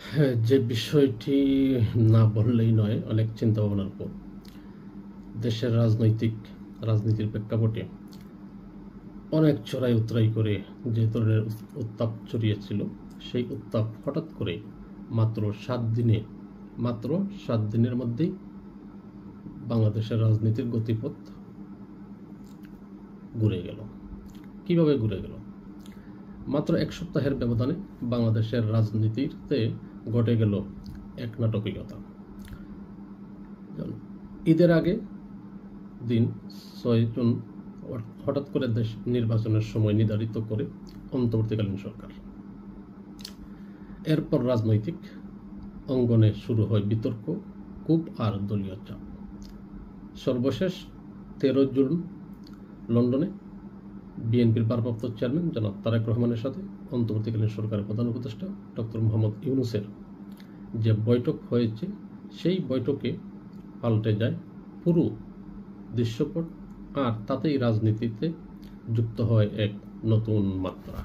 হ্যাঁ, যে বিষয়টি না বললেই নয়, অনেক চিন্তা ভাবনার পর দেশের রাজনীতির প্রেক্ষাপটে অনেক চড়াই উতরাই করে যে ধরনের উত্তাপ ছড়িয়েছিল, সেই উত্তাপ হঠাৎ করে মাত্র ৭ দিনের মধ্যেই বাংলাদেশের রাজনীতির গতিপথ ঘুরে গেল। কিভাবে ঘুরে গেল? মাত্র ১ সপ্তাহের ব্যবধানে বাংলাদেশের রাজনীতিতে ঘটে গেল এক নাটকীয়তা। ঈদের আগে দিন ৬ জুন হঠাৎ করে দেশ নির্বাচনের সময় নির্ধারিত করে অন্তর্বর্তীকালীন সরকার। এরপর রাজনৈতিক অঙ্গনে শুরু হয় বিতর্ক, ক্ষোভ আর দলীয় চাপ। সর্বশেষ ১৩ জুন লন্ডনে বিএনপির ভারপ্রাপ্ত চেয়ারম্যান জনাব তারেক রহমানের সাথে অন্তর্বর্তীকালীন সরকারের প্রধান উপদেষ্টা ডক্টর মোহাম্মদ ইউনূসের যে বৈঠক হয়েছে, সেই বৈঠকে পাল্টে যায় পুরো দৃশ্যপট, আর তাতেই রাজনীতিতে যুক্ত হয় এক নতুন মাত্রা।